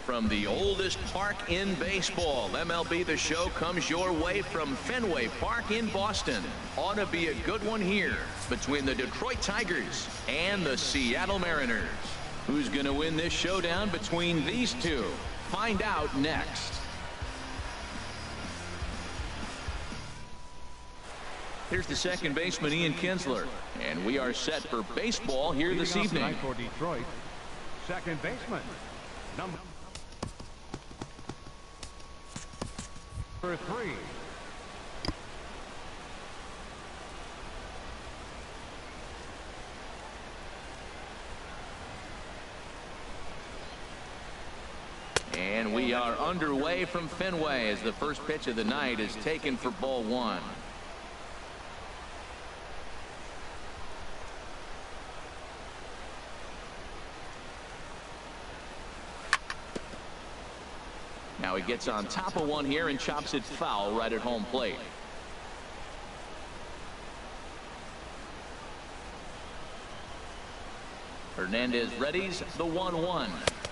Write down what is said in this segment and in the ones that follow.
From the oldest park in baseball, MLB The Show comes your way from Fenway Park in Boston. Ought to be a good one here between the Detroit Tigers and the Seattle Mariners. Who's going to win this showdown between these two? Find out next. Here's the second baseman, Ian Kinsler, and we are set for baseball here this evening. For Detroit, second baseman, number 3. And we are underway from Fenway as the first pitch of the night is taken for ball 1. Now he gets on top of one here and chops it foul right at home plate. Hernandez readies the 1-1.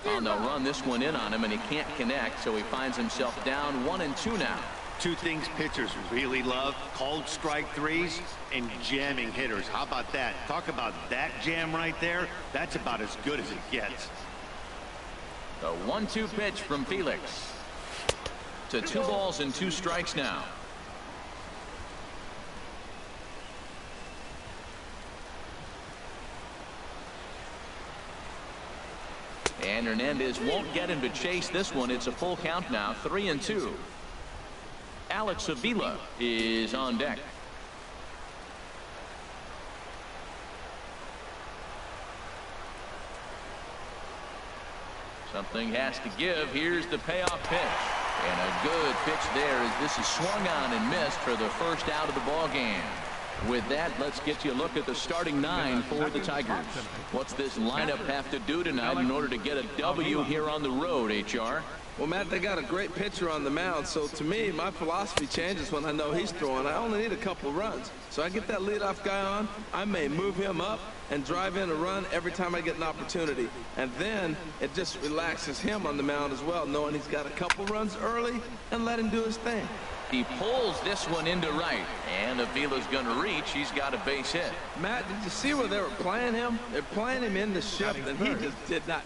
On the run, this one in on him, and he can't connect, so he finds himself down 1-2 now. Two things pitchers really love: called strike threes and jamming hitters. How about that? Talk about that jam right there. That's about as good as it gets. The 1-2 pitch from Felix. To 2 balls and 2 strikes now. And Hernandez won't get him to chase this one. It's a full count now, 3-2. Alex Avila is on deck. Something has to give. Here's the payoff pitch. And a good pitch there as this is swung on and missed for the first out of the ball game. With that, let's get you a look at the starting 9 for the Tigers. What's this lineup have to do tonight in order to get a W here on the road, HR? Well, Matt, they got a great pitcher on the mound, so to me, my philosophy changes when I know he's throwing. I only need a couple of runs. So I get that leadoff guy on, I may move him up and drive in a run every time I get an opportunity. And then it just relaxes him on the mound as well, knowing he's got a couple runs early, and let him do his thing. He pulls this one into right, and Avila's going to reach. He's got a base hit. Matt, did you see where they were playing him? They're playing him in the shift, and he just did not.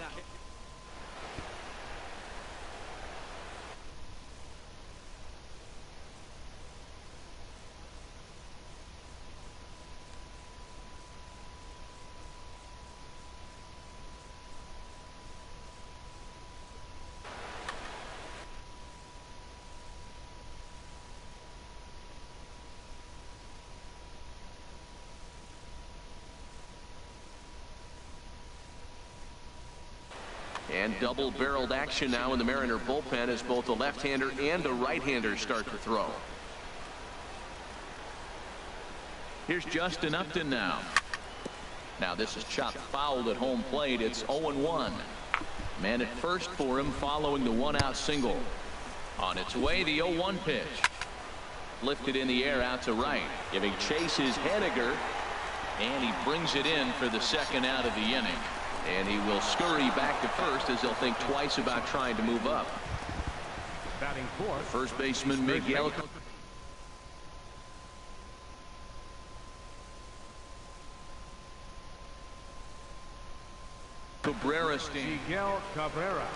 And double-barreled action now in the Mariner bullpen as both a left-hander and a right-hander start to throw. Here's Justin Upton now. Now this is chopped foul at home plate. It's 0-1. Man at first for him following the 1-out single. On its way, the 0-1 pitch. Lifted in the air out to right. Giving chase is Henniger. And he brings it in for the second out of the inning. And he will scurry back to first as he'll think twice about trying to move up. Batting fourth, first baseman Miguel Cabrera. Miguel Cabrera.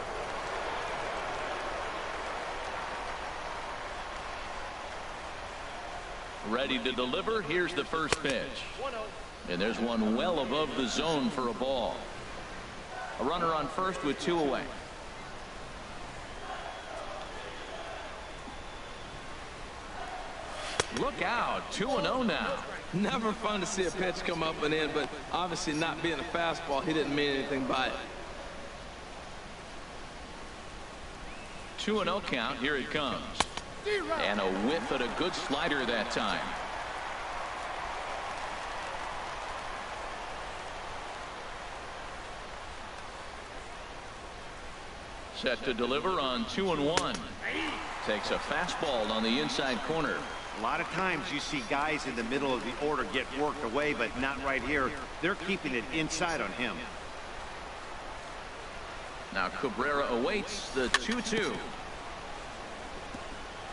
Ready to deliver. Here's the first pitch. And there's one well above the zone for a ball. A runner on first with 2 away. Look out, 2-0 now. Never fun to see a pitch come up and in, but obviously not being a fastball, he didn't mean anything by it. 2-0 count. Here it comes. And a whiff at a good slider that time. Set to deliver on 2-1. Takes a fastball on the inside corner. A lot of times you see guys in the middle of the order get worked away, but not right here. They're keeping it inside on him. Now Cabrera awaits the 2-2.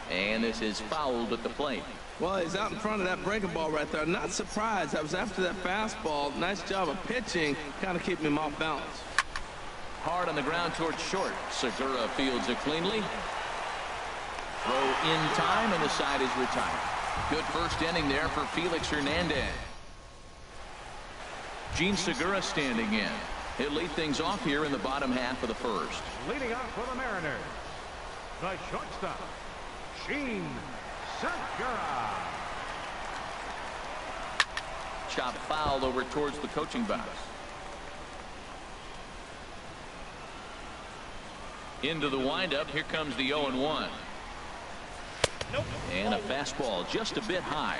And this is fouled at the plate. Well, he's out in front of that breaking ball right there. Not surprised. I was after that fastball. Nice job of pitching, kind of keeping him off balance. Hard on the ground towards short. Segura fields it cleanly. Throw in time, and the side is retired. Good first inning there for Felix Hernandez. Gene Segura standing in. He'll lead things off here in the bottom half of the first. Leading off for the Mariners, the shortstop, Gene Segura. Chop foul over towards the coaching box. Into the windup. Here comes the 0-1. Nope. And a fastball just a bit high.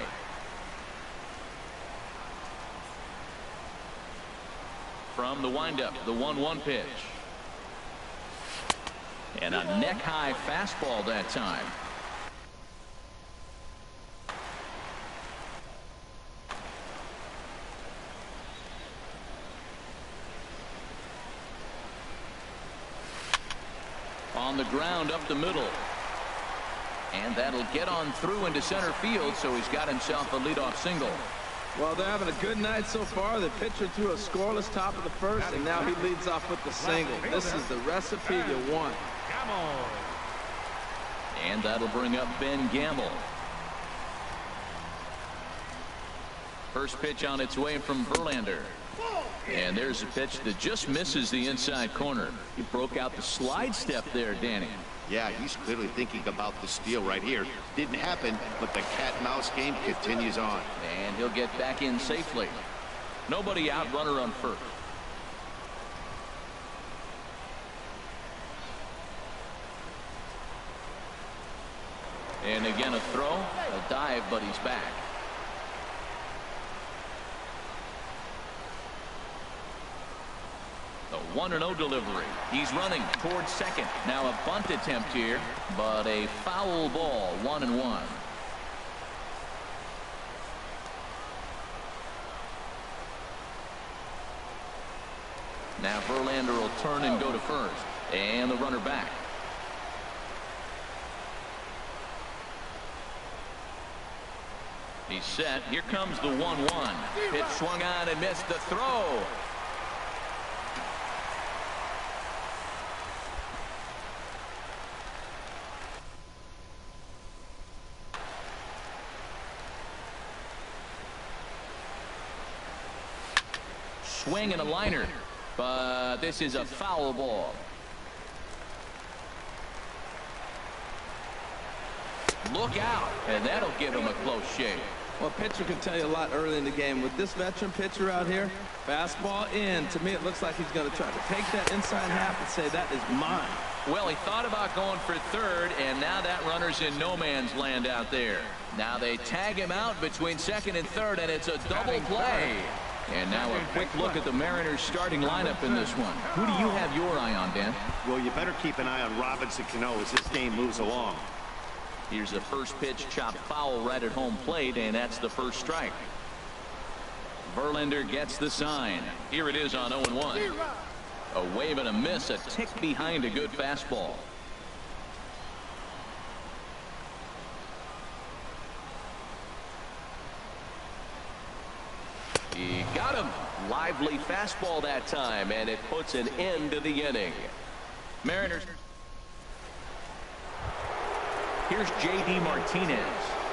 From the windup, the 1-1 pitch. And a neck-high fastball that time. On the ground up the middle. And that'll get on through into center field, so he's got himself a leadoff single. Well, they're having a good night so far. The pitcher threw a scoreless top of the first, and now he leads off with the single. This is the recipe you want. And that'll bring up Ben Gamble. First pitch on its way from Verlander. And there's a pitch that just misses the inside corner. He broke out the slide step there, Danny. Yeah, he's clearly thinking about the steal right here. Didn't happen, but the cat-mouse game continues on. And he'll get back in safely. Nobody out, runner on first. And again a throw, a dive, but he's back. The 1-0 delivery. He's running towards second. Now a bunt attempt here, but a foul ball, 1-1. Now Verlander will turn and go to first. And the runner back. He's set. Here comes the 1-1. Pitch swung on and missed the throw. Swing and a liner, but this is a foul ball. Look out, and that'll give him a close shave. Well, pitcher can tell you a lot early in the game. With this veteran pitcher out here, fastball in. To me, it looks like he's going to try to take that inside half and say, that is mine. Well, he thought about going for third, and now that runner's in no man's land out there. Now they tag him out between second and third, and it's a double play. And now a quick look at the Mariners starting lineup in this one. Who do you have your eye on, Dan? Well, you better keep an eye on Robinson Cano as this game moves along. Here's the first pitch, chopped foul right at home plate, and that's the first strike. Verlander gets the sign. Here it is on 0-1. A wave and a miss, a tick behind a good fastball. He got him. Lively fastball that time, and it puts an end to the inning. Mariners. Here's J.D. Martinez.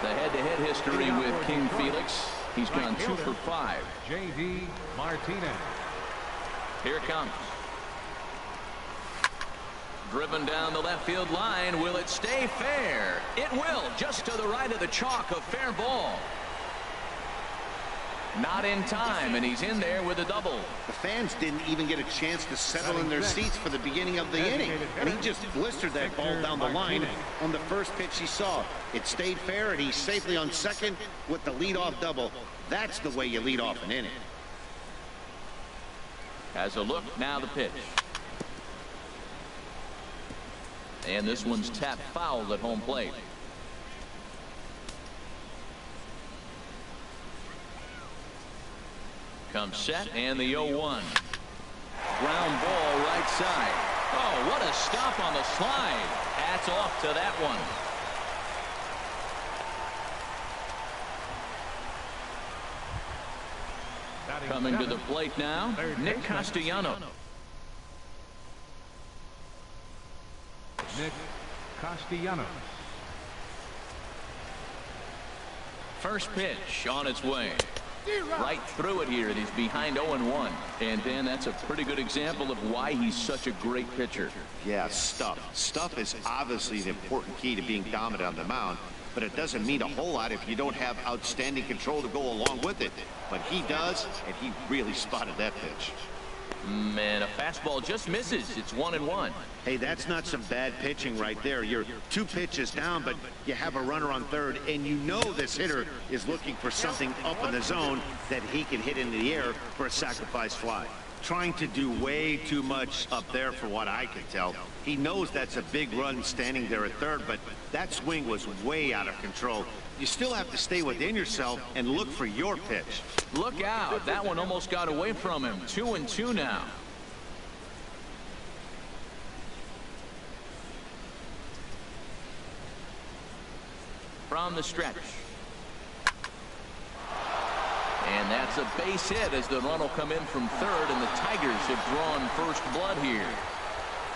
The head-to-head history with King Felix. He's gone 2 for 5. J.D. Martinez. Here it comes. Driven down the left field line. Will it stay fair? It will. Just to the right of the chalk, a fair ball. Not in time, and he's in there with a double. The fans didn't even get a chance to settle in their seats for the beginning of the inning, and he just blistered that ball down the line on the first pitch he saw. It stayed fair, and he's safely on second with the leadoff double. That's the way you lead off an inning. Has a look, now the pitch. And this one's tapped foul at home plate. comes set and the 0-1. Ground ball right side. Oh, what a stop on the slide. Hats off to that one. Coming to the plate now, Nick Castellanos. Nick Castellanos. First pitch on its way. Right through it here, and he's behind 0-1. And Dan, that's a pretty good example of why he's such a great pitcher. Yeah, stuff. Stuff is obviously an important key to being dominant on the mound, but it doesn't mean a whole lot if you don't have outstanding control to go along with it. But he does, and he really spotted that pitch. Man, a fastball just misses. It's 1-1. Hey, that's not some bad pitching right there. You're 2 pitches down, but you have a runner on third, and you know this hitter is looking for something up in the zone that he can hit into the air for a sacrifice fly. Trying to do way too much up there for what I can tell. He knows that's a big run standing there at third, but that swing was way out of control. You still have to stay within yourself and look for your pitch. Look out. That one almost got away from him. 2-2 now. From the stretch. And that's a base hit as the run will come in from third, and the Tigers have drawn first blood here.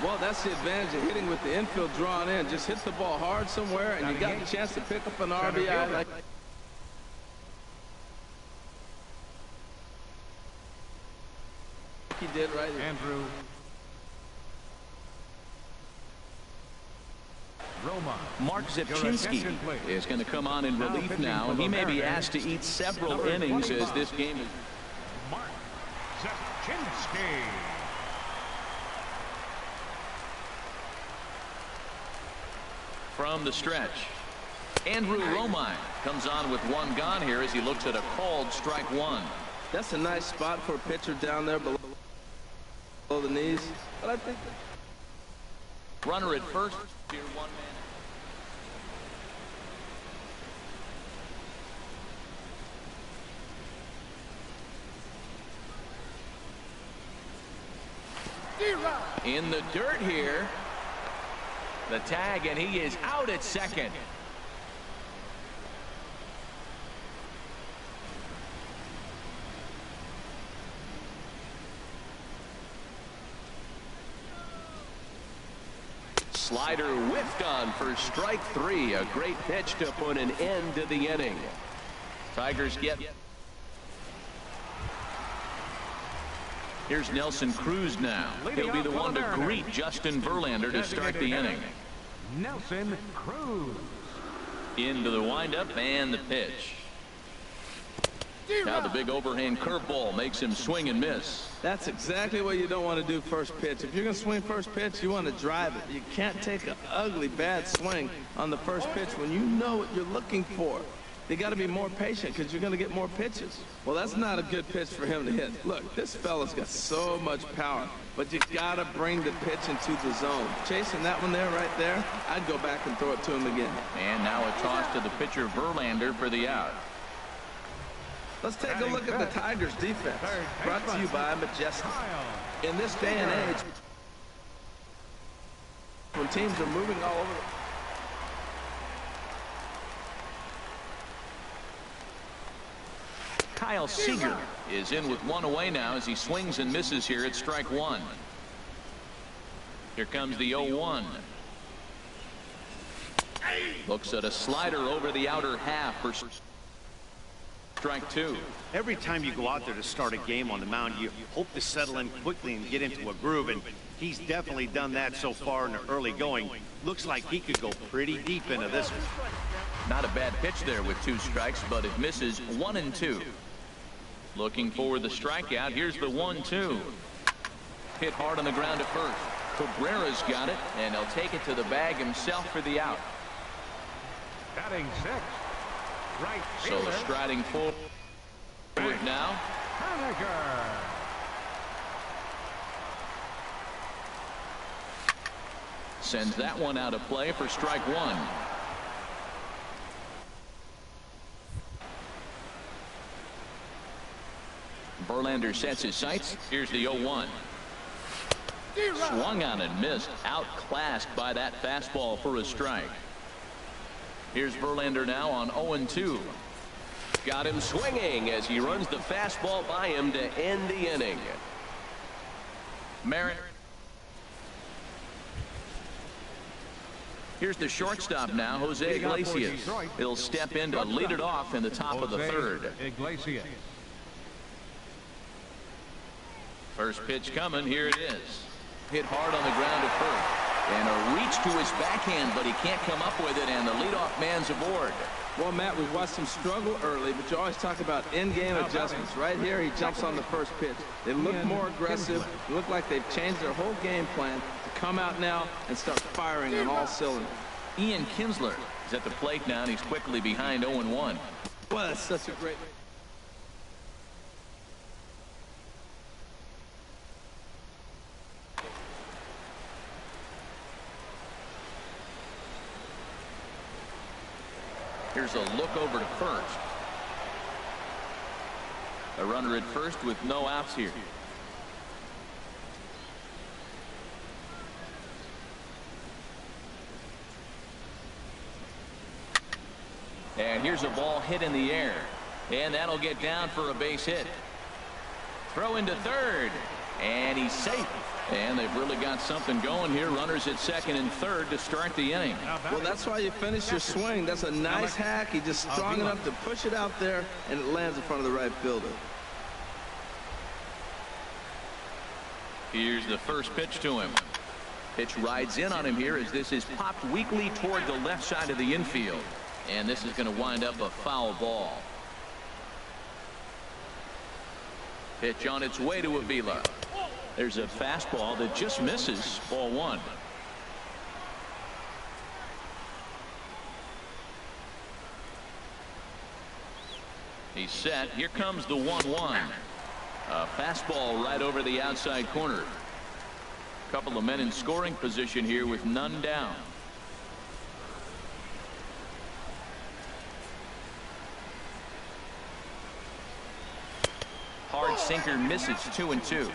Well, that's the advantage of hitting with the infield drawn in. Just hit the ball hard somewhere, and you got the chance to pick up an RBI. Like he did right here. Andrew Roma. Mark Zipchinski is going to come on in relief now, and he may be asked to eat several innings as this game is. Mark Zipchinski. From the stretch, Andrew Romine comes on with 1 gone here as he looks at a called strike 1. That's a nice spot for a pitcher down there below the knees. But I think runner at first, here 1 man. In the dirt here. The tag, and he is out at second. Slider whiffed on for strike 3. A great pitch to put an end to the inning. Tigers get. Here's Nelson Cruz now. He'll be the one to greet Justin Verlander to start the inning. Nelson Cruz. Into the windup and the pitch. Now the big overhand curveball makes him swing and miss. that's exactly what you don't want to do first pitch. If you're going to swing first pitch, you want to drive it. You can't take an ugly, bad swing on the first pitch when you know what you're looking for. You got to be more patient because you're going to get more pitches. Well, that's not a good pitch for him to hit. Look, this fella's got so much power, but you got to bring the pitch into the zone. Chasing that one there, right there, I'd go back and throw it to him again. And now a toss to the pitcher, Verlander, for the out. Let's take a look at the Tigers' defense. Brought to you by Majestic. In this day and age, when teams are moving all over the Kyle Seager is in with one away now as he swings and misses here at strike one. Here comes the 0-1. Looks at a slider over the outer half for strike two. Every time you go out there to start a game on the mound, you hope to settle in quickly and get into a groove, and he's definitely done that so far in the early going. Looks like he could go pretty deep into this one. Not a bad pitch there with 2 strikes, but it misses 1 and 2. Looking for the strikeout. Here's the 1-2. Hit hard on the ground at first. Cabrera's got it, and he'll take it to the bag himself for the out. Batting 6. Right So fielder. striding forward now. Haniger. Sends that one out of play for strike one. Verlander sets his sights. Here's the 0-1. Swung on and missed. Outclassed by that fastball for a strike. Here's Verlander now on 0-2. Got him swinging as he runs the fastball by him to end the inning. Merritt. Here's the shortstop now, Jose Iglesias. He'll step in to lead it off in the top of the third. Iglesias. First pitch coming. Here it is. Hit hard on the ground at first. And a reach to his backhand, but he can't come up with it, and the leadoff man's aboard. Well, Matt, we've watched him struggle early, but you always talk about in-game adjustments. Right here, he jumps on the first pitch. They look more aggressive. They look like they've changed their whole game plan to come out now and start firing on all cylinders. Ian Kinsler is at the plate now, and he's quickly behind 0-1. Well, that's such a great... Here's a look over to first. A runner at first with no outs here. And here's a ball hit in the air. And that'll get down for a base hit. Throw into third. And he's safe. And they've really got something going here. Runners at second and third to start the inning. Well, that's why you finish your swing. That's a nice hack. He's just strong enough to push it out there, and it lands in front of the right fielder. Here's the first pitch to him. Pitch rides in on him here as this is popped weakly toward the left side of the infield. And this is going to wind up a foul ball. Pitch on its way to Avila. There's a fastball that just misses. Ball one. He's set. Here comes the 1-1. A fastball right over the outside corner. A couple of men in scoring position here with none down. Hard sinker misses. 2-2.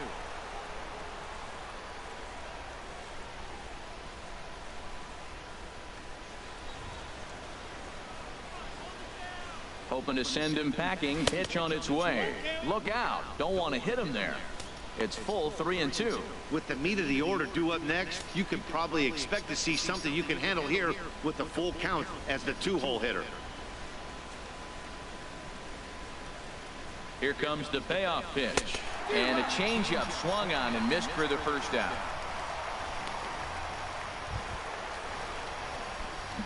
Hoping to send him packing. Pitch on its way. Look out. Don't want to hit him there. It's full 3-2. With the meat of the order due up next, you can probably expect to see something you can handle here with the full count as the two-hole hitter. Here comes the payoff pitch. And a changeup swung on and missed for the first out.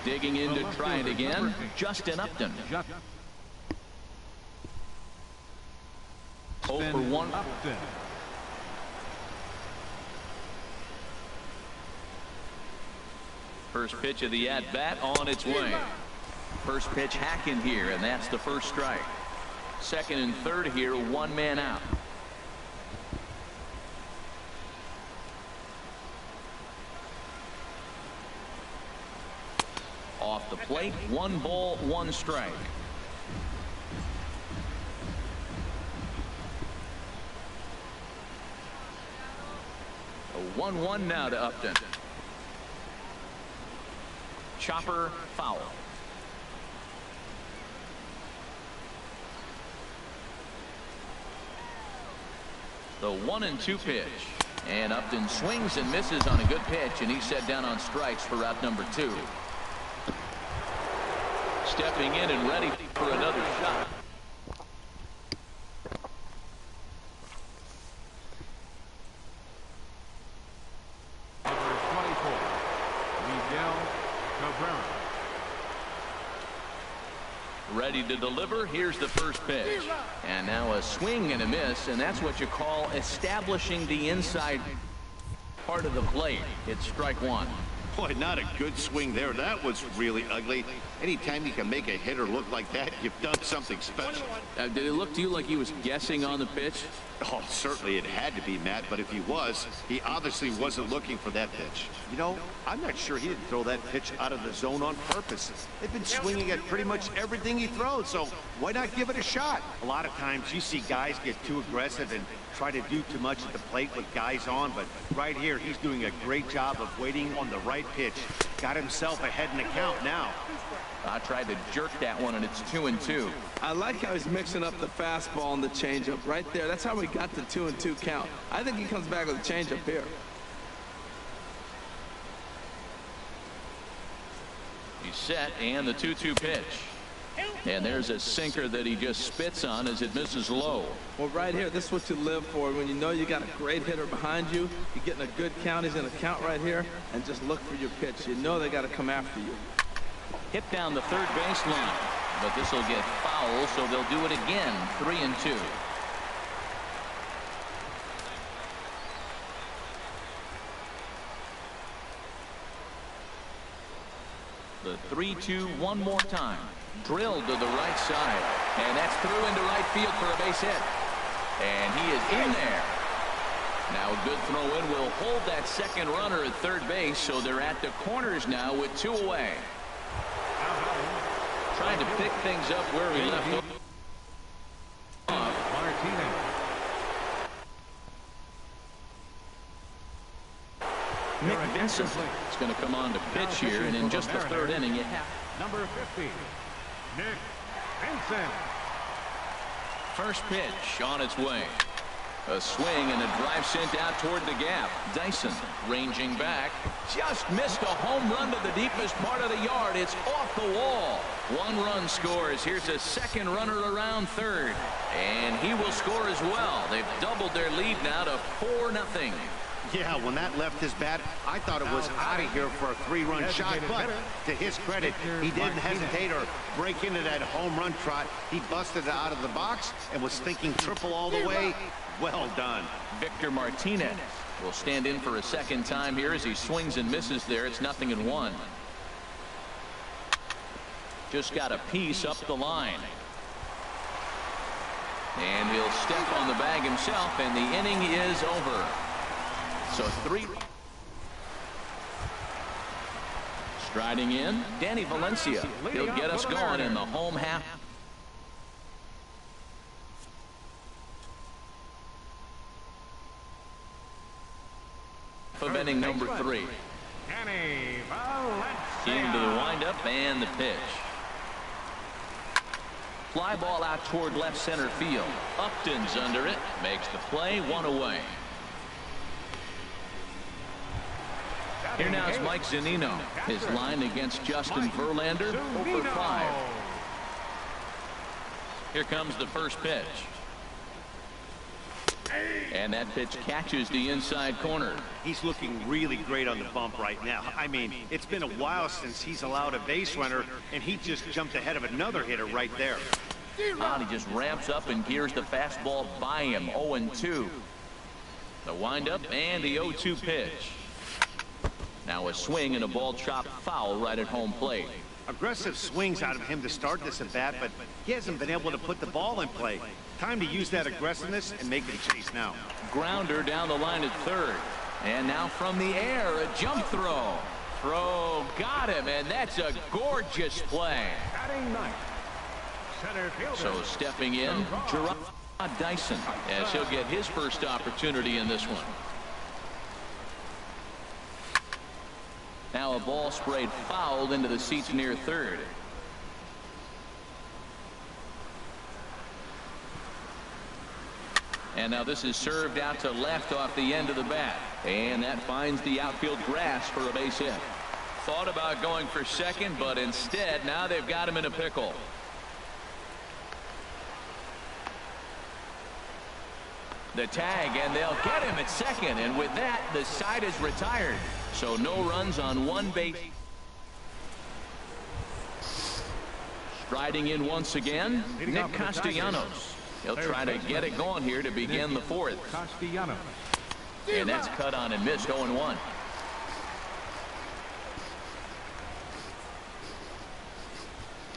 Digging in to try it again. Justin Upton. 0 for 1. First pitch of the at-bat on its way. First pitch hacking here, and that's the first strike. Second and third here, one man out. Off the plate, 1 ball, 1 strike. A 1-1 now to Upton. Chopper foul. The 1-2 pitch. And Upton swings and misses on a good pitch, and he's set down on strikes for out number 2. Stepping in and ready for another shot. Ready to deliver. Here's the first pitch. And now a swing and a miss, and that's what you call establishing the inside part of the plate. It's strike 1. Boy, not a good swing there. That was really ugly. Anytime you can make a hitter look like that, you've done something special. Did it look to you like he was guessing on the pitch? Oh, certainly it had to be, Matt, but if he was, he obviously wasn't looking for that pitch. You know, I'm not sure he didn't throw that pitch out of the zone on purpose. They've been swinging at pretty much everything he throws, so why not give it a shot? A lot of times you see guys get too aggressive and try to do too much at the plate with guys on, but right here he's doing a great job of waiting on the right pitch. Got himself ahead in the count now. I tried to jerk that one, and it's 2-2. I like how he's mixing up the fastball and the changeup right there. That's how we got the 2-2 count. I think he comes back with a changeup here. He's set, and the 2-2 pitch. And there's a sinker that he just spits on as it misses low. Well, right here, this is what you live for. When you know you got a great hitter behind you, you're getting a good count. He's in a count right here, and just look for your pitch. You know they got to come after you. Hit down the third baseline, but this will get foul, so they'll do it again. 3-2. The 3-2 one more time. Drilled to the right side, and that's through into right field for a base hit. And he is in there. Now a good throw in will hold that second runner at third base, so they're at the corners now with 2 away. Trying to pick things up where we left off. Nick Vincent is going to come on to pitch here, and in just the third inning, you have number 50, Nick Vincent. First pitch on its way. A swing and a drive sent out toward the gap. Dyson ranging back. Just missed a home run to the deepest part of the yard. It's off the wall. 1 run scores. Here's a second runner around third. And he will score as well. They've doubled their lead now to 4-0. Yeah, when that left his bat, I thought it was out of here for a 3-run shot, but to his credit, he didn't hesitate or break into that home run trot. He busted it out of the box and was thinking triple all the way. Well done. Victor Martinez will stand in for a second time here as he swings and misses there. It's 0-1. Just got a piece up the line. And he'll step on the bag himself, and the inning is over. So 3. Striding in, Danny Valencia. He'll get us going in the home half of inning number 3. Danny Valencia. Into the windup and the pitch. Fly ball out toward left center field. Upton's under it. Makes the play. 1 away. Here now is Mike Zunino. His line against Justin Verlander, 0 for 5. Here comes the first pitch. And that pitch catches the inside corner. He looking really great on the bump right now. I mean, it's been a while since he's allowed a base runner, and he just jumped ahead of another hitter right there. He just ramps up and gears the fastball by him. 0-2. The windup and the 0-2 pitch. Now a swing and a ball chopped foul right at home plate. Aggressive swings out of him to start this at bat, but he hasn't been able to put the ball in play. Time to use that aggressiveness and make the chase now. Grounder down the line at third. And now from the air, a jump throw. Throw got him, and that's a gorgeous play. Batting ninth, center fielder. So stepping in, Gerard Dyson, as he'll get his first opportunity in this one. Now a ball sprayed fouled into the seats near third. And now this is served out to left off the end of the bat. And that finds the outfield grass for a base hit. Thought about going for second, but instead now they've got him in a pickle. The tag, and they'll get him at second. And with that, the side is retired. So no runs on one base. Striding in once again, Nick Castellanos. He'll try to get it going here to begin the fourth. Castellanos. And that's cut on and missed. 0-1.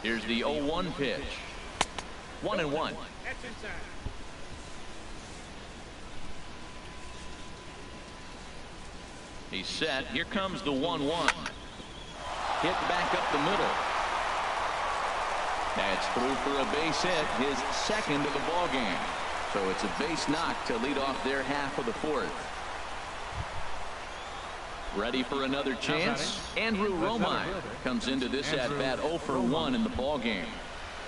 Here's the 0-1 pitch. 1-1. He's set. Here comes the 1-1. Hit back up the middle. That's through for a base hit, his second of the ball game. So it's a base knock to lead off their half of the fourth. Ready for another chance. Andrew Romine comes into this at bat 0 for 1 in the ball game.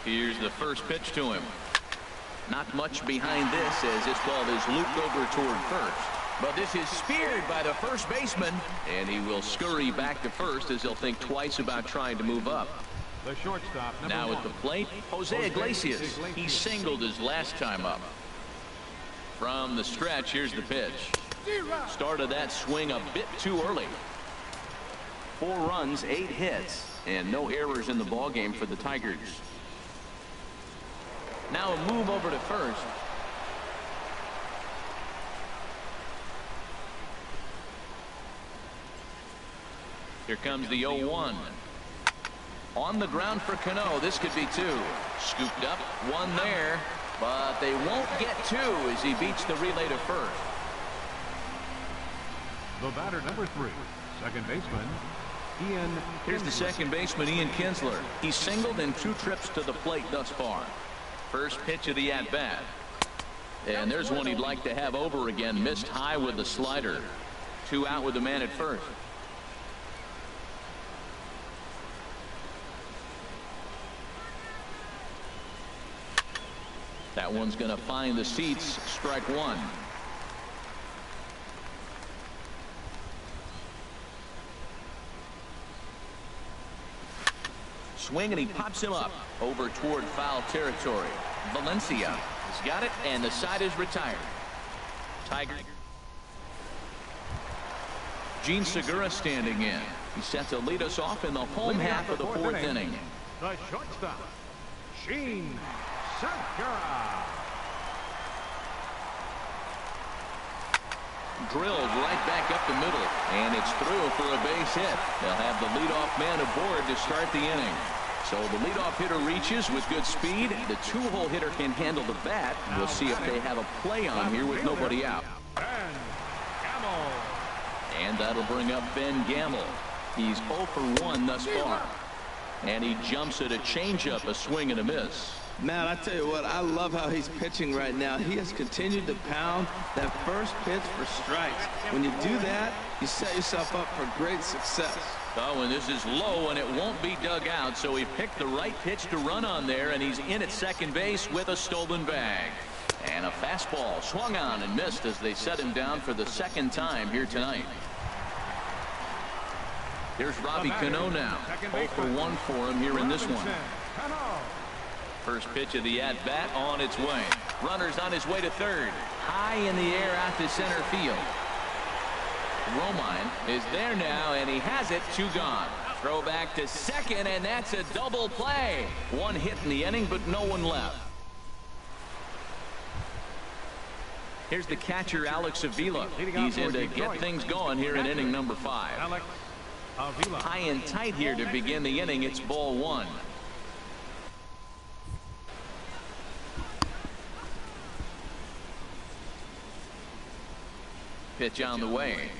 Here's the first pitch to him. Not much behind this as this ball is looped over toward first. But this is speared by the first baseman, and he will scurry back to first as he'll think twice about trying to move up. The shortstop, now at the plate, Jose Iglesias. He singled his last time up. From the stretch, here's the pitch. Started that swing a bit too early. 4 runs, 8 hits, and no errors in the ball game for the Tigers. Now a move over to first. Here comes the 0-1. On the ground for Cano. This could be 2. Scooped up, 1 there, but they won't get 2 as he beats the relay to first. The batter, number 3, second baseman, Ian. Here's the second baseman, Ian Kinsler. He's singled in 2 trips to the plate thus far. First pitch of the at-bat. And there's one he'd like to have over again. Missed high with the slider. 2 out with the man at first. That one's going to find the seats. Strike 1. Swing, and he pops him up over toward foul territory. Valencia has got it, and the side is retired. Tiger. Gene Segura standing in. He's set to lead us off in the home half of the 4th inning. The shortstop, Gene Segura. Drilled right back up the middle, and it's through for a base hit. They'll have the leadoff man aboard to start the inning. So the leadoff hitter reaches with good speed. The 2-hole hitter can handle the bat. We'll see if they have a play on here with nobody out. And that'll bring up Ben Gamble. He's 0 for 1 thus far. And he jumps at a changeup, a swing and a miss. Man, I tell you what, I love how he's pitching right now. He has continued to pound that first pitch for strikes. When you do that, you set yourself up for great success. Oh, and this is low, and it won't be dug out, so he picked the right pitch to run on there, and he's in at second base with a stolen bag. And a fastball swung on and missed as they set him down for the 2nd time here tonight. Here's Robbie Cano now. 0 for 1 for him here in this one. First pitch of the at-bat on its way. Runner's on his way to third. High in the air out to center field. Romine is there now, and he has it. 2 gone. Throw back to second, and that's a double play. 1 hit in the inning, but no one left. Here's the catcher, Alex Avila. He's in to get things going here in inning number 5. High and tight here to begin the inning. It's ball 1. Pitch on the way.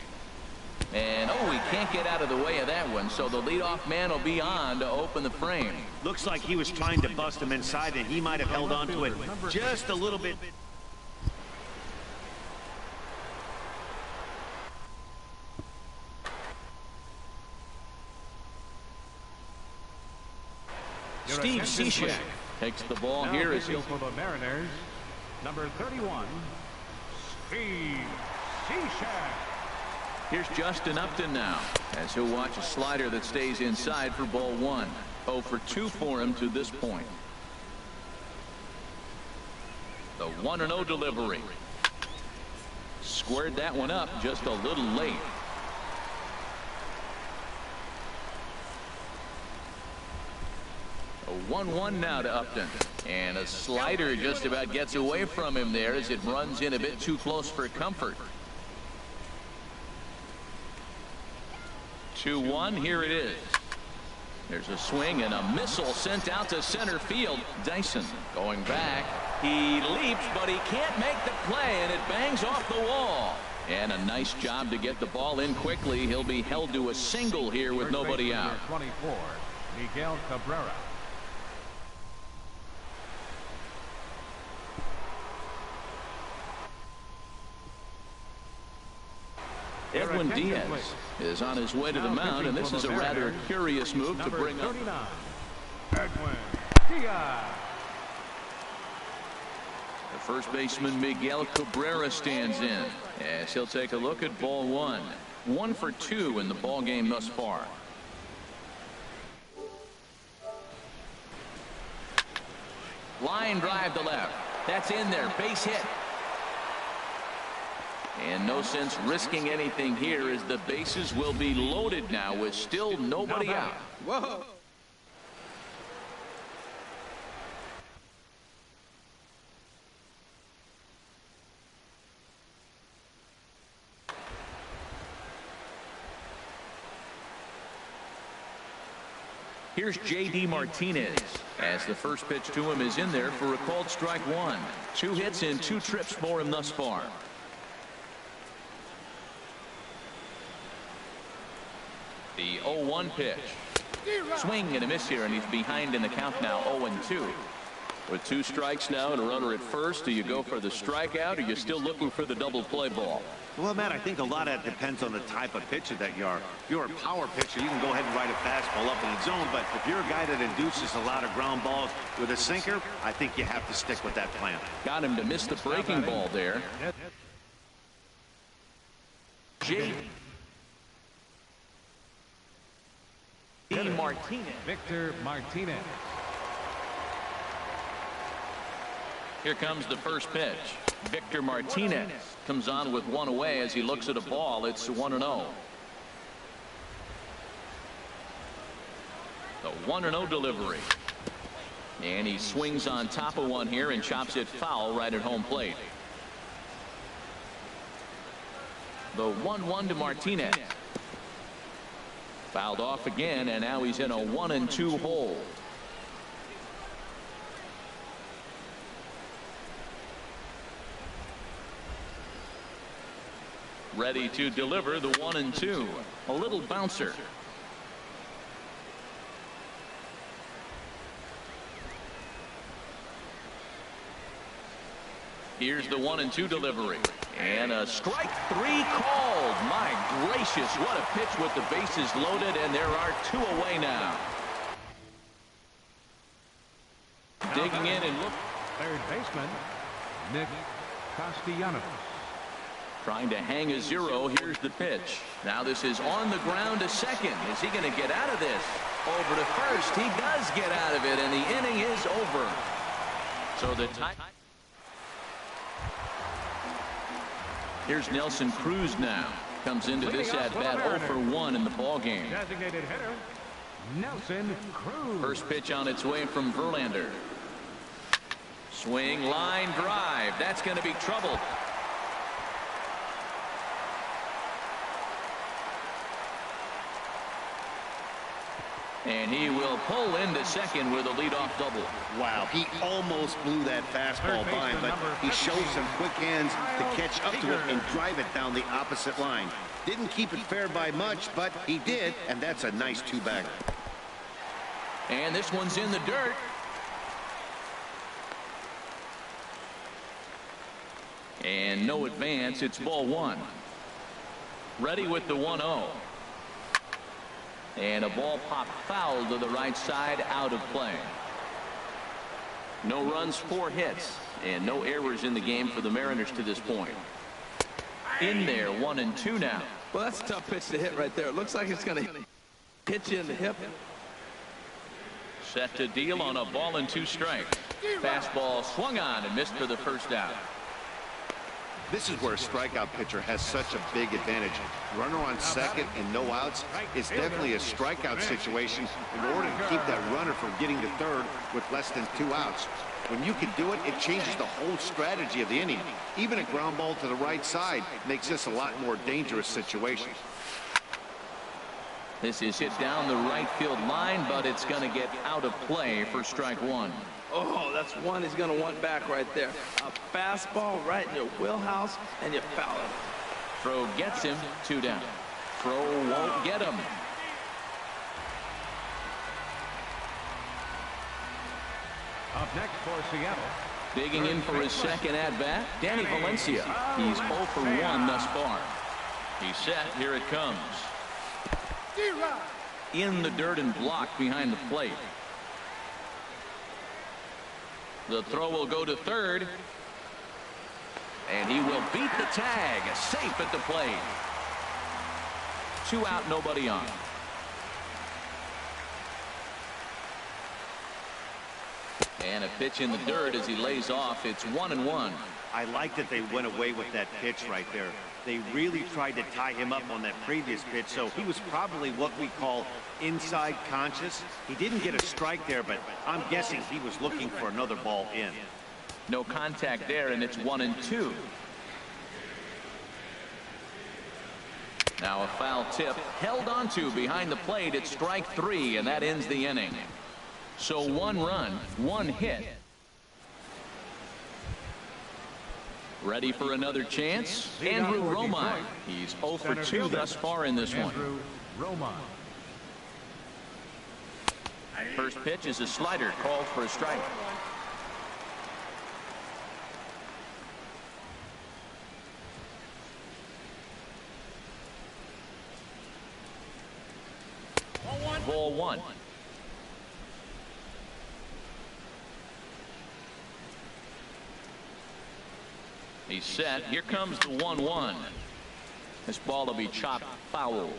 And oh, he can't get out of the way of that one, so the leadoff man will be on to open the frame. Looks like he was trying to bust him inside, and he might have held on to it just a little bit. Steve Cishek takes the ball here as he'll for the Mariners, number 31, Steve Cishek. Here's Justin Upton now as he'll watch a slider that stays inside for ball 1. 0 for 2 for him to this point. The 1-0 delivery. Squared that one up just a little late. A 1-1 now to Upton. And a slider just about gets away from him there as it runs in a bit too close for comfort. 2-1, here it is. There's a swing and a missile sent out to center field. Dyson going back. He leaps, but he can't make the play, and it bangs off the wall. And a nice job to get the ball in quickly. He'll be held to a single here with nobody out. 24, Miguel Cabrera. Edwin Diaz is on his way to the mound, and this is a rather curious move to bring up. Edwin Diaz. The first baseman Miguel Cabrera stands in as he'll take a look at ball one. 1 for 2 in the ball game thus far. Line drive to left. That's in there. Base hit. And no sense risking anything here as the bases will be loaded now with still nobody out. Whoa. Here's J.D. Martinez as the first pitch to him is in there for a called strike one. 2 hits and 2 trips for him thus far. The 0-1 pitch. Swing and a miss here, and he's behind in the count now, 0-2. With 2 strikes now and a runner at first, do you go for the strikeout, or are you still looking for the double play ball? Well, Matt, I think a lot of that depends on the type of pitcher that you are. If you're a power pitcher, you can go ahead and ride a fastball up in the zone, but if you're a guy that induces a lot of ground balls with a sinker, I think you have to stick with that plan. Got him to miss the breaking ball there. J.D. Martinez. Victor Martinez. Here comes the first pitch. Victor Martinez comes on with 1 away as he looks at a ball. It's 1-0. The 1-0 delivery. And he swings on top of one here and chops it foul right at home plate. The 1-1 to Martinez. Fouled off again, and now he's in a 1-2 hole. Ready to deliver the 1-2. A little bouncer. Here's the 1-2 delivery. And a strike 3 called. My gracious, what a pitch with the bases loaded, and there are 2 away now. Digging in and look. Third baseman, Nick Castellanos. Trying to hang a 0. Here's the pitch. Now this is on the ground to second. Is he going to get out of this? Over to first. He does get out of it, and the inning is over. So the tie. Here's Nelson Cruz now. Comes into this at-bat 0 for 1 in the ball game. Designated hitter, Nelson Cruz. First pitch on its way from Verlander. Swing, line drive. That's going to be trouble. And he will pull into second with a leadoff double. Wow, he almost blew that fastball by him, but he showed some quick hands to catch up to it and drive it down the opposite line. Didn't keep it fair by much, but he did, and that's a nice 2-bagger. And this one's in the dirt. And no advance. It's ball 1. Ready with the 1-0. And a ball popped foul to the right side, out of play. No runs, 4 hits, and no errors in the game for the Mariners to this point. In there, 1-2 now. Well, that's a tough pitch to hit right there. It looks like it's going to hit you in the hip. Set to deal on a 1-2 strike. Fastball swung on and missed for the first out. This is where a strikeout pitcher has such a big advantage. Runner on second and no outs is definitely a strikeout situation in order to keep that runner from getting to third with less than 2 outs. When you can do it, it changes the whole strategy of the inning. Even a ground ball to the right side makes this a lot more dangerous situation. This is hit down the right field line, but it's going to get out of play for strike one. Oh, that's one he's going to want back right there. A fastball right in your wheelhouse, and you foul it. Throw gets him, 2 down. Throw won't get him. Up next for Seattle. Digging in for his second at-bat, Danny Valencia. He's 0 for 1 thus far. He's set. Here it comes. In the dirt and blocked behind the plate. The throw will go to third. And he will beat the tag. Safe at the plate. 2 out, nobody on. And a pitch in the dirt as he lays off. It's 1-1. I like that they went away with that pitch right there. They really tried to tie him up on that previous pitch, so he was probably what we call inside conscious. He didn't get a strike there, but I'm guessing he was looking for another ball in. No contact there, and it's 1-2. Now a foul tip held onto behind the plate at strike 3, and that ends the inning. So 1 run, 1 hit. Ready for another chance? Andrew Romine. He's 0 for 2 thus far in this one. First pitch is a slider called for a strike. Ball 1. He's set. Here comes the 1-1. This ball will be chopped foul.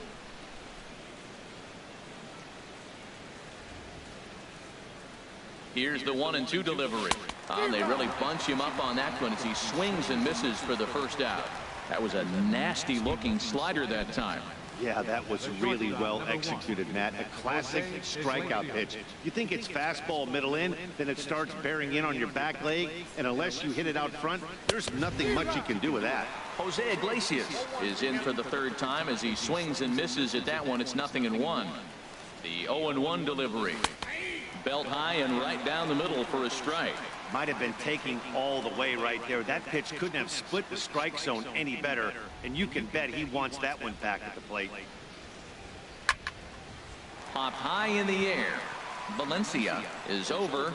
Here's the 1-2 delivery. Oh, they really bunch him up on that one as he swings and misses for the first out. That was a nasty looking slider that time. Yeah, that was really well executed, Matt. A classic strikeout pitch. You think it's fastball middle in, then it starts bearing in on your back leg, and unless you hit it out front, there's nothing much you can do with that. Jose Iglesias is in for the 3rd time as he swings and misses at that one. It's 0-1. The 0-1 delivery. Belt high and right down the middle for a strike. Might have been taking all the way right there. That pitch couldn't have split the strike zone any better, and you can bet he wants that one back at the plate. Popped high in the air. Valencia is over.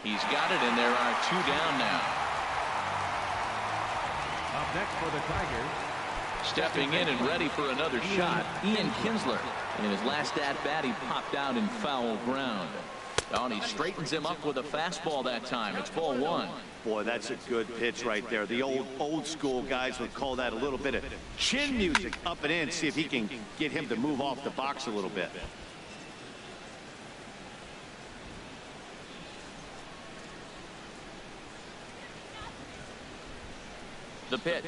He's got it, and there are 2 down now. Up next for the Tigers. Stepping in and ready for another shot, Ian Kinsler. In his last at-bat, he popped out in foul ground. Oh, and he straightens him up with a fastball that time. It's ball 1. Boy, that's a good pitch right there. The old school guys would call that a little bit of chin music up and in. See if he can get him to move off the box a little bit. The pitch.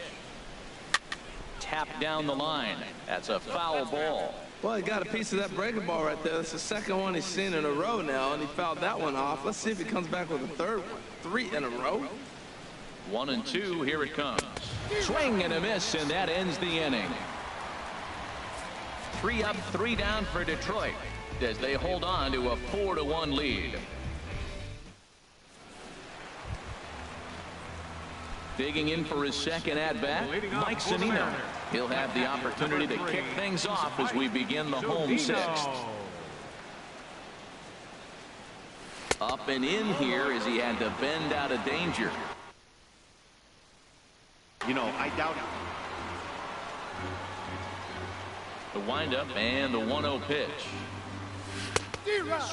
Tapped down the line. That's a foul ball. Well, he got a piece of that breaking ball right there. That's the 2nd one he's seen in a row now, and he fouled that one off. Let's see if he comes back with a 3rd one. 3 in a row. 1-2. Here it comes. Swing and a miss, and that ends the inning. 3 up, 3 down for Detroit as they hold on to a 4-1 lead. Digging in for his second at-bat, Mike Zunino. He'll have the opportunity to kick things off as we begin the home 6th. Up and in here as he had to bend out of danger. You know, I doubt it. The windup and the 1-0 pitch.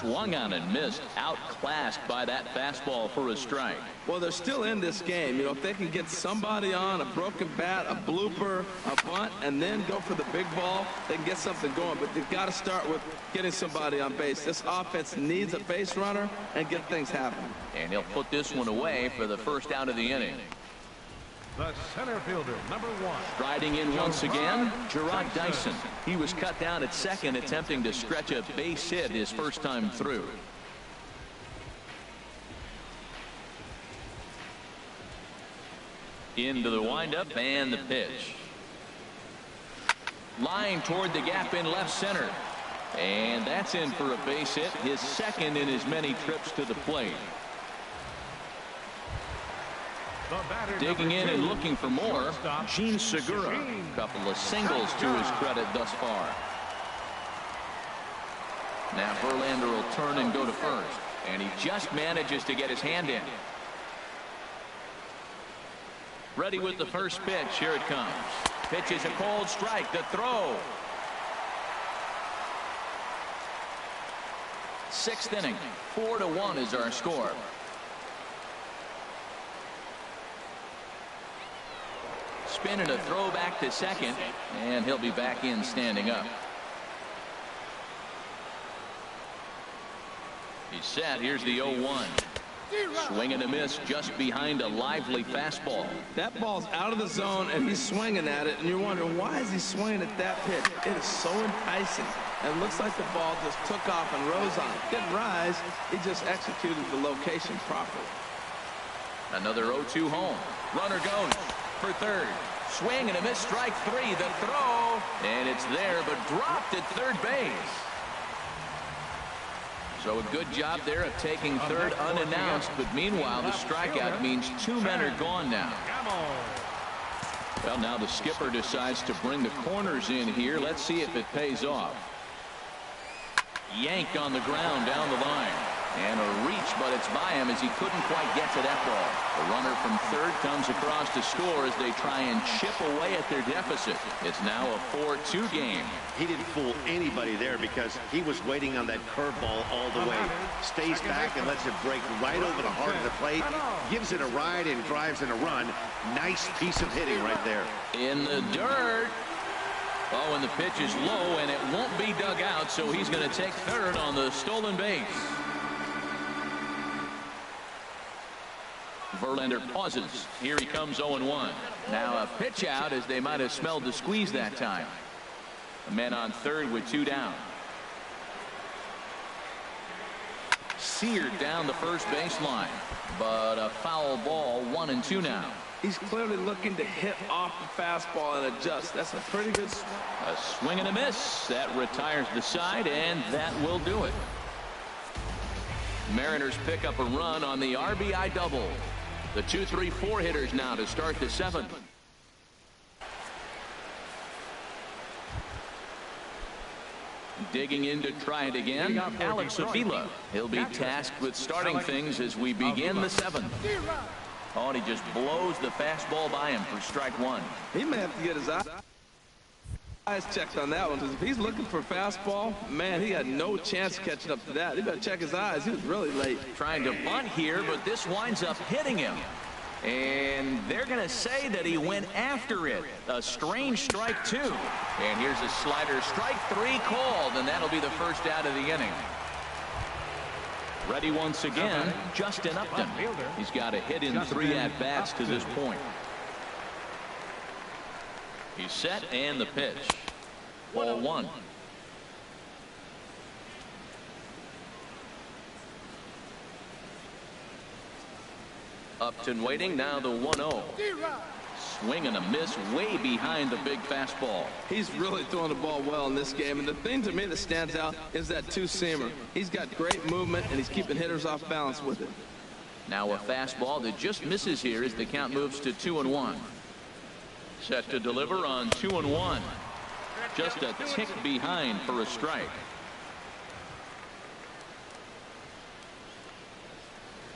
Swung on and missed, outclassed by that fastball for a strike. Well, they're still in this game. You know, if they can get somebody on, a broken bat, a blooper, a bunt, and then go for the big ball, they can get something going. But they've got to start with getting somebody on base. This offense needs a base runner and get things happening. And he'll put this one away for the first out of the inning. The center fielder, number 1. Striding in once again, Gerard Dyson. He was cut down at second, attempting to stretch a base hit his first time through. Into the windup and the pitch. Line toward the gap in left center. And that's in for a base hit, his second in as many trips to the plate. Digging in and looking for more, Gene Segura. Couple of singles to his credit thus far. Now Verlander will turn and go to first. And he just manages to get his hand in. Ready with the first pitch. Here it comes. Pitch is a cold strike. The throw. Sixth inning. 4-1 is our score. Spin and a throw back to second. And he'll be back in standing up. He's set. Here's the 0-1. Swing and a miss just behind a lively fastball. That ball's out of the zone, and he's swinging at it, and you're wondering, why is he swinging at that pitch? It is so enticing. And it looks like the ball just took off and rose on it. Didn't rise. He just executed the location properly. Another 0-2 home. Runner goes for third. Swing and a miss. Strike three. The throw. And it's there, but dropped at third base. So a good job there of taking third unannounced, but meanwhile the strikeout means two men are gone now. Well, now the skipper decides to bring the corners in here. Let's see if it pays off. Yanked on the ground down the line. And a reach, but it's by him as he couldn't quite get to that ball. The runner from third comes across to score as they try and chip away at their deficit. It's now a 4-2 game. He didn't fool anybody there because he was waiting on that curveball all the way. Stays back and lets it break right over the heart of the plate. Gives it a ride and drives in a run. Nice piece of hitting right there. In the dirt. Oh, and the pitch is low, and it won't be dug out, so he's going to take third on the stolen base. Verlander pauses. Here he comes 0-1. Now a pitch out as they might have smelled the squeeze that time. A man on third with two down. Seared down the first baseline, but a foul ball. 1-2 now. He's clearly looking to hit off the fastball and adjust. That's a pretty good swing. A swing and a miss. That retires the side, and that will do it. Mariners pick up a run on the RBI double. The 2-3-4 hitters now to start the seventh. Digging in to try it again, Alex Avila. He'll be tasked with starting things as we begin the seventh. Oh, and he just blows the fastball by him for strike one. He may have to get his eyes checked on that one, because if he's looking for a fastball, man, he had no chance of catching up to that. He better check his eyes. He was really late. Trying to bunt here, but this winds up hitting him. And they're going to say that he went after it. A strange strike two. And here's a slider. Strike three called, and that'll be the first out of the inning. Ready once again, Justin Upton. He's got a hit in 3 at-bats to this point. He's set, and the pitch. Ball one. Upton waiting, now the 1-0. Swing and a miss way behind the big fastball. He's really throwing the ball well in this game, and the thing to me that stands out is that two-seamer. He's got great movement, and he's keeping hitters off balance with it. Now a fastball that just misses here as the count moves to 2-1. Set to deliver on 2-1. Just a tick behind for a strike.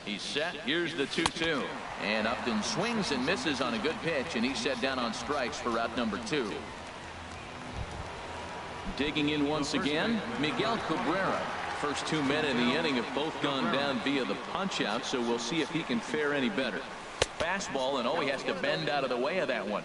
He's set. Here's the 2-2. And Upton swings and misses on a good pitch, and he's set down on strikes for out number 2. Digging in once again, Miguel Cabrera. First 2 men in the inning have both gone down via the punch-out, so we'll see if he can fare any better. Fastball, and oh, he has to bend out of the way of that one.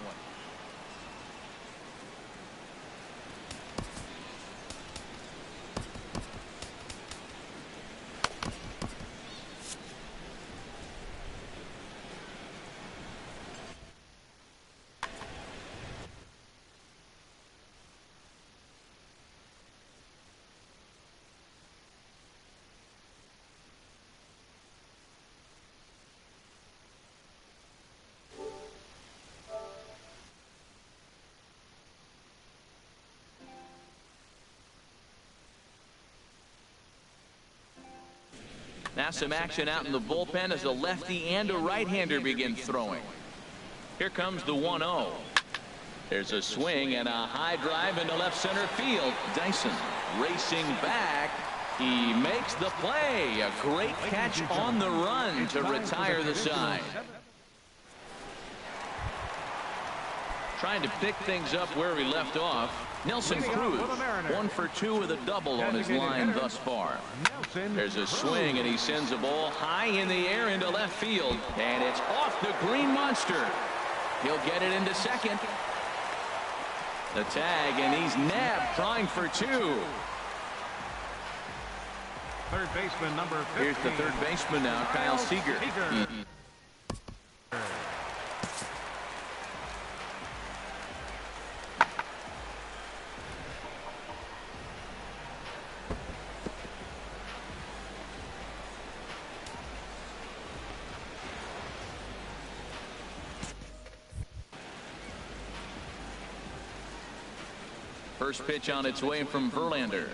Now some action out in the bullpen as a lefty and a right-hander begin throwing. Here comes the 1-0. There's a swing and a high drive into left center field. Dyson racing back. He makes the play. A great catch on the run to retire the side. Trying to pick things up where he left off. Nelson Cruz, 1 for 2 with a double on his line thus far. There's a swing, and he sends a ball high in the air into left field. And it's off the green monster. He'll get it into second. The tag, and he's nabbed, trying for 2. Third baseman number 15. Here's the third baseman now, Kyle Seager. First pitch on its way from Verlander.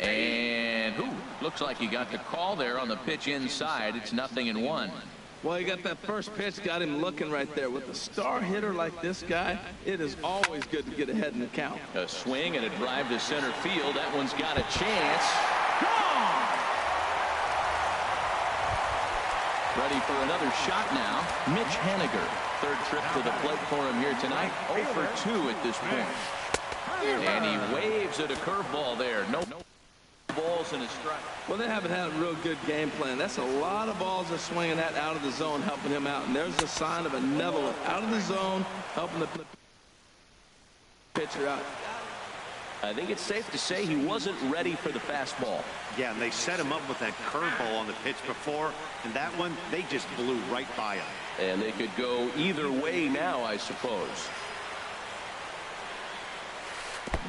And looks like he got the call there on the pitch inside. It's 0-1. Well, he got that first pitch, got him looking right there. With a star hitter like this guy, it is always good to get ahead in the count. A swing and a drive to center field. That one's got a chance. Gone! Ready for another shot now. Mitch Haniger. Third trip to the plate for him here tonight. 0 for 2 at this point. And he waves at a curveball there. No balls in his strike. Well, they haven't had a real good game plan. That's a lot of balls they're swinging at out of the zone, helping him out. And there's a sign of a benevolent out of the zone, helping the pitcher out. I think it's safe to say he wasn't ready for the fastball. Yeah, and they set him up with that curveball on the pitch before, and that one, they just blew right by him. And they could go either way now, I suppose.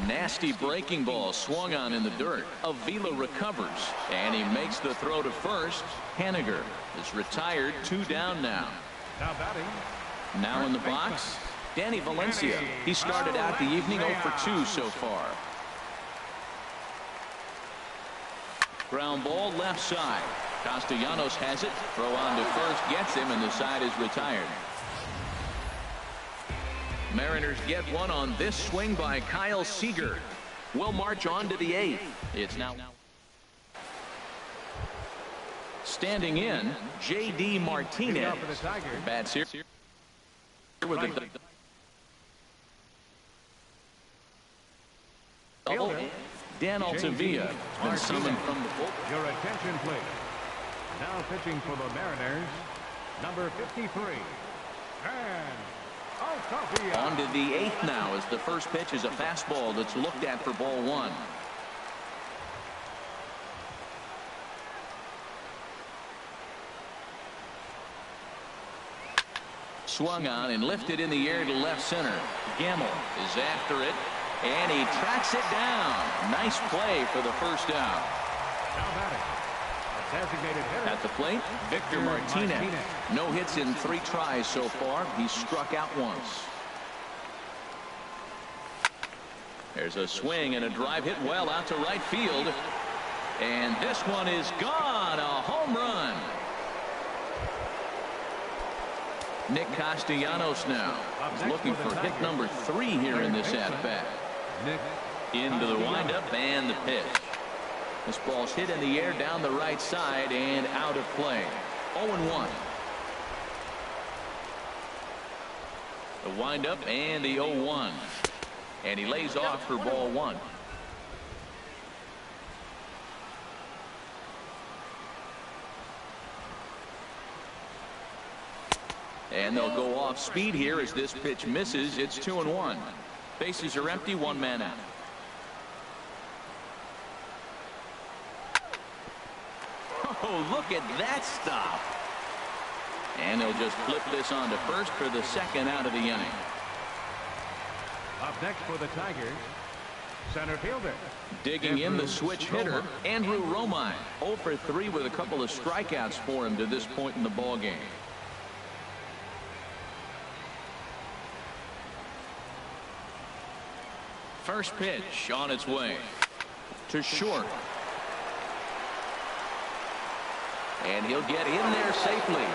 Nasty breaking ball swung on in the dirt. Avila recovers, and he makes the throw to first. Haniger is retired. 2 down now. Now batting. Now in the box, Danny Valencia. He started out the evening 0 for 2 so far. Ground ball left side. Castellanos has it. Throw on to first, gets him, and the side is retired. Mariners get one on this swing by Kyle Seager. We'll march on to the 8th. It's now standing in J.D. Martinez. Bats here with the double. Dan Altavilla has been summoned from the bullpen. Your attention, please. Now pitching for the Mariners, number 53. And on to the 8th now, as the first pitch is a fastball that's looked at for ball 1. Swung on and lifted in the air to left center. Gamble is after it, and he tracks it down. Nice play for the first out. Now batting. At the plate, Victor Martinez. No hits in 3 tries so far. He's struck out once. There's a swing and a drive hit well out to right field. And this one is gone. A home run. Nick Castellanos now is looking for hit number 3 here in this at-bat. Into the windup and the pitch. This ball's hit in the air down the right side and out of play. 0-1. The windup and the 0-1. And he lays off for ball 1. And they'll go off speed here as this pitch misses. It's 2-1. Bases are empty, 1 man out. Oh, look at that stop. And he'll just flip this on to first for the 2nd out of the inning. Up next for the Tigers, center fielder. Digging in the switch hitter, Andrew Romine. 0 for 3 with a couple of strikeouts for him to this point in the ball game. First pitch on its way. To short. And he'll get in there safely.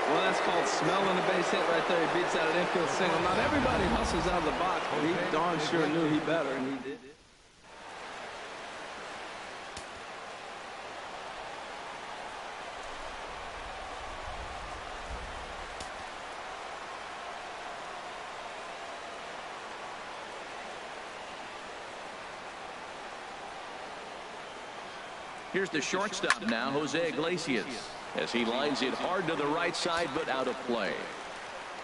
Well, that's called smelling a base hit right there. He beats out an infield single. Not everybody hustles out of the box, but he darn sure knew he better, and he did. Here's the shortstop now, Jose Iglesias, as he lines it hard to the right side, but out of play.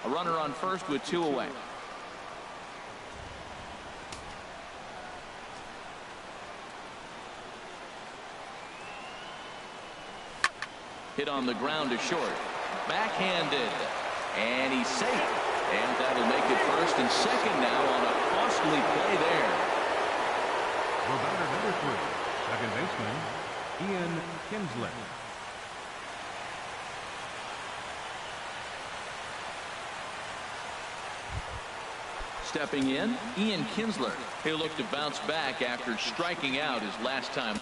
A runner on first with 2 away. Hit on the ground to short. Backhanded. And he's safe. And that'll make it first and second now on a costly play there. The batter number 3, second baseman, Ian Kinsler. Stepping in, Ian Kinsler. He'll look to bounce back after striking out his last time.